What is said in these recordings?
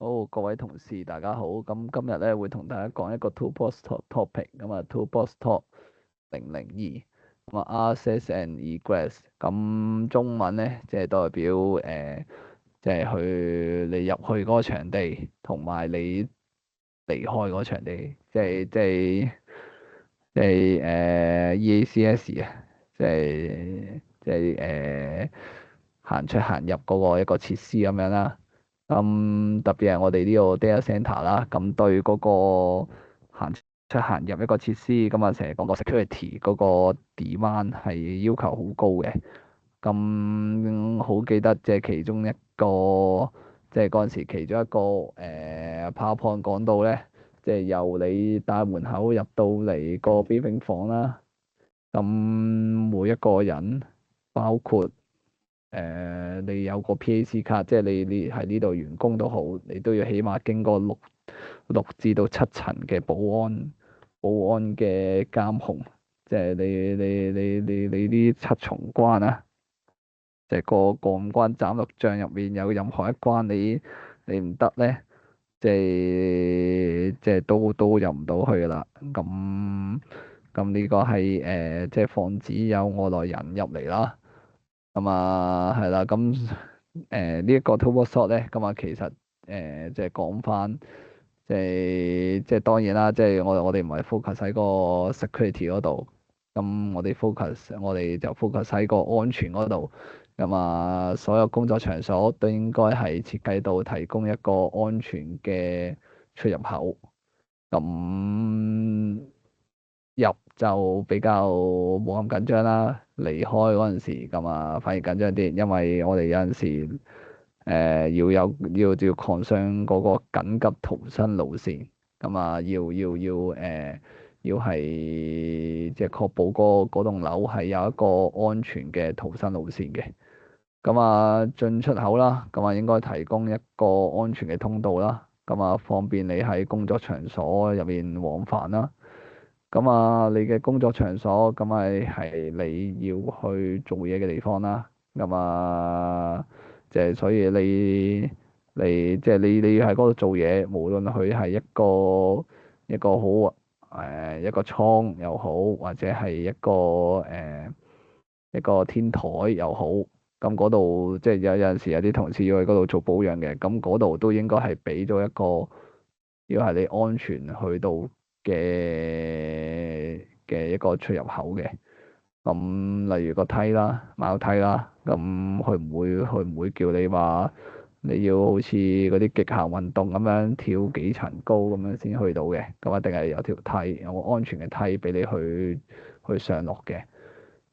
好，各位同事，大家好。咁今日咧會同大家講一個 Toolbox topic，咁啊 Toolbox Talk 002，咁啊 Access and Egress，咁中文咧即係代表即係你入去嗰個場地，同埋你離開嗰個場地，即係EACS 啊，即係行出行入嗰個一個設施咁樣啦。咁特別係我哋呢個 data center 啦，咁對嗰個行出行入一個設施，咁啊成日講個 security 嗰個 demand 係要求好高嘅。咁好記得即係其中一個，即係嗰陣時其中一個PowerPoint 講到咧，即係由你大門口入到嚟個 briefing 房啦，咁每一個人包括你有個 PAC 卡，即係你喺呢度員工都好，你都要起碼經過六至到七層嘅保安嘅監控，即係你呢七重關啊，即係個五關斬六將入面有任何一關你唔得咧，即係都入唔到去噶啦。咁呢個係即係防止有外來人入嚟啦。咁啊，係啦，咁呢一個 Toolbox Talk 咧，咁啊其實即係講翻，即係當然啦，即係我哋唔係 focus 喺個 security 嗰度，咁我哋就 focus 喺個安全嗰度。咁啊，所有工作場所都應該係設計到提供一個安全嘅出入口。咁入就比較冇咁緊張啦，離開嗰陣時咁啊反而緊張啲，因為我哋有陣時要擴張嗰個緊急逃生路線，咁啊要係即係確保嗰棟樓係有一個安全嘅逃生路線嘅。咁啊進出口啦，咁啊應該提供一個安全嘅通道啦，咁啊方便你喺工作場所入面往返啦。咁啊，你嘅工作場所咁係你要去做嘢嘅地方啦。咁啊，即係所以你即係你要喺嗰度做嘢，無論佢係一個好一個倉又好，或者係一個天台又好，咁嗰度即係有陣時有啲同事要去嗰度做保養嘅，咁嗰度都應該係俾咗一個要係你安全去到嘅一個出入口嘅。咁例如個梯啦、茅梯啦，咁佢唔會叫你話你要好似嗰啲極限運動咁樣跳幾層高咁樣先去到嘅，咁一定係有條梯，有個安全嘅梯俾你去上落嘅。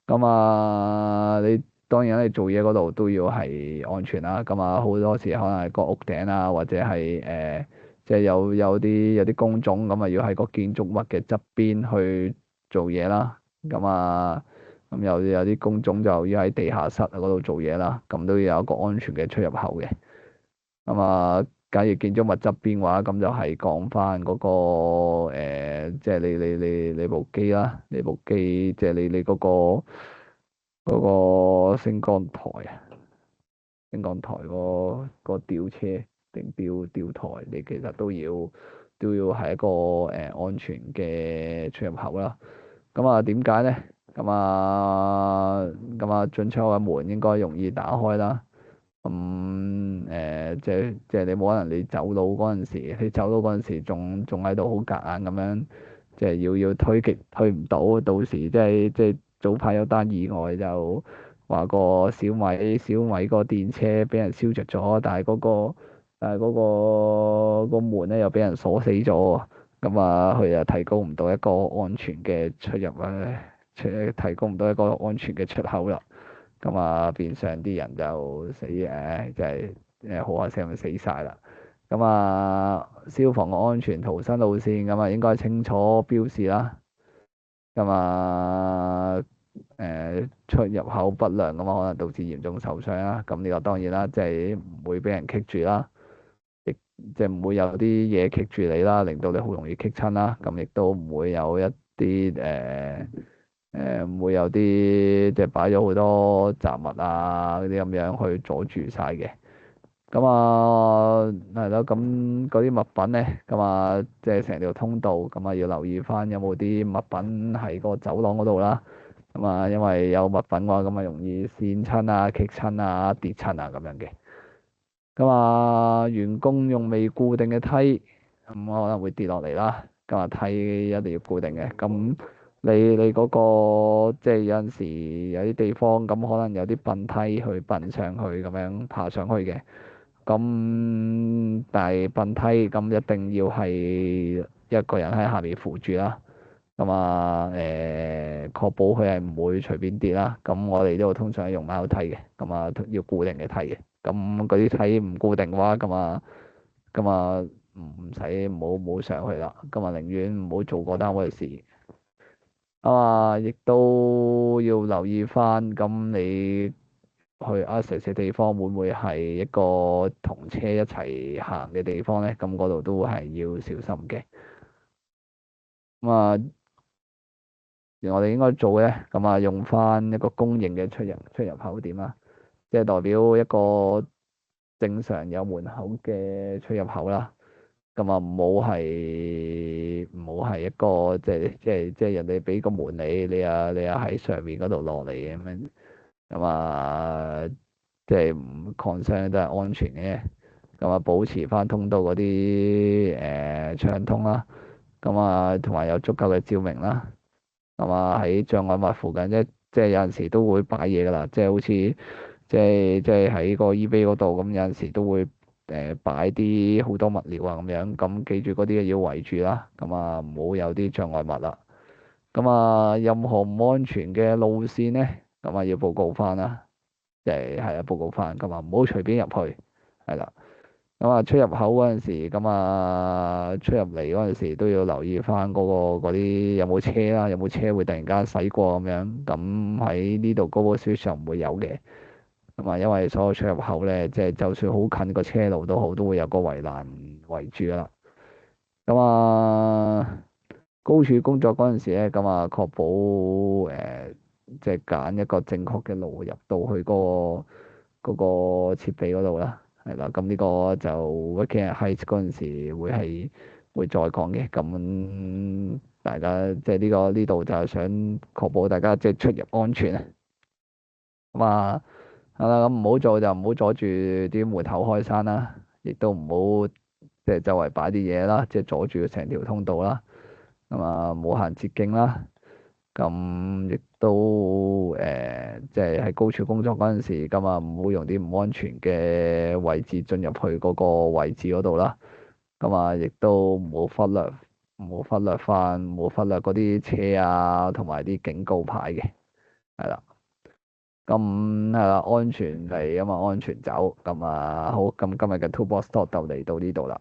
咁啊，你當然你做嘢嗰度都要係安全啦。咁啊，好多時可能係個屋頂啊，或者係即係有啲工種咁啊，要喺個建築物嘅側邊去做嘢啦。咁啊，咁有啲工種就要喺地下室嗰度做嘢啦。咁都要有一個安全嘅出入口嘅。咁啊，假如建築物側邊嘅話，咁就係講翻嗰個即係你部機啦，你部機即係你嗰個升降台啊，升降台個吊車定吊台，你其實都要係一個安全嘅出入口啦。咁啊，點解咧？咁啊，進出口嘅門應該容易打開啦。咁即係你冇可能你走佬嗰陣時，你走佬嗰陣時仲喺度好夾硬咁樣，即係要推極推唔到，到時即係早排有單意外就話個小米個電車俾人燒着咗，但係嗰個門咧又俾人鎖死咗，咁啊佢又提供唔到一個安全嘅出入啊，提供唔到一個安全嘅出口啦。咁啊，變相啲人就死誒，就係好可惜咁死晒啦。咁啊，消防嘅安全逃生路線咁啊，應該清楚標示啦。咁啊，出入口不良咁啊，可能導致嚴重受傷啦。咁呢個當然啦，即係唔會俾人棘住啦，亦即係唔會有啲嘢棘住你啦，令到你好容易棘親啦。咁亦都唔會有一啲唔會有啲即係擺咗好多雜物啊嗰啲咁樣去阻住晒嘅。咁啊，係咯，咁嗰啲物品咧，咁啊，即係成條通道，咁啊要留意翻有冇啲物品喺個走廊嗰度啦。咁啊，因為有物品嘅話，咁啊容易跣親啊、棘親啊、跌親啊咁樣嘅。咁啊，員工用未固定嘅梯，咁可能會跌落嚟啦。咁啊，梯一定要固定嘅。咁你嗰個即係有陣時有啲地方咁，可能有啲笨梯去笨上去咁樣爬上去嘅。咁但係笨梯咁一定要係一個人喺下面扶住啦。咁啊確保佢係唔會隨便跌啦。咁我哋呢度通常係用貓梯嘅，咁啊要固定嘅梯嘅。咁嗰啲梯唔固定嘅話，咁啊唔好上去啦。咁啊寧願唔好做嗰單位嘅事。亦都要留意翻，咁你去 access 嘅地方會唔會係一個同車一齊行嘅地方咧？咁嗰度都係要小心嘅。咁啊，我哋應該做咧，咁啊用翻一個公營嘅出入口點啊，即係代表一個正常有門口嘅出入口啦。咁啊，唔好係一個即係人哋俾個門你，你啊喺上面嗰度落嚟咁樣。咁啊，即係唔 concern 都係安全嘅。咁啊，保持翻通道嗰啲暢通啦。咁啊，同埋有足夠嘅照明啦。咁啊，喺障礙物附近，即係有陣時都會擺嘢㗎啦，即係好似即係喺個 eBay 嗰度咁，有陣時都會擺啲好多物料啊咁樣，咁記住嗰啲要圍住啦，咁啊唔好有啲障礙物啦。咁啊，任何唔安全嘅路線咧，咁啊要報告翻啦，係啊報告翻，咁啊唔好隨便入去，係啦。咁啊，出入口嗰陣時，咁啊出入嚟嗰陣時都要留意翻嗰啲有冇車啦，有冇車會突然間駛過咁樣。咁喺呢度嗰個 switch 唔會有嘅。咁啊，因為所有出入口咧，即係就算好近個車路都好，都會有個圍欄圍住啦。咁啊，高處工作嗰陣時咧，咁啊確保即係揀一個正確嘅路入到去嗰個設備嗰度啦。係啦，咁呢個就 Working at Heights 嗰陣時會再講嘅。咁大家即係呢度就係想確保大家即係出入安全啊。咁啊，係啦，咁唔好做就唔好阻住啲門口開山啦，亦都唔好即係周圍擺啲嘢啦，即係阻住成條通道啦。咁啊，冇行捷徑啦。咁亦都即係喺高處工作嗰陣時，咁啊唔好用啲唔安全嘅位置進入去嗰個位置嗰度啦。咁啊，亦都唔好忽略嗰啲車啊，同埋啲警告牌嘅，係啦。咁係啦，安全嚟啊嘛，安全走。咁啊，好，咁今日嘅 Toolbox Talk 就嚟到呢度啦。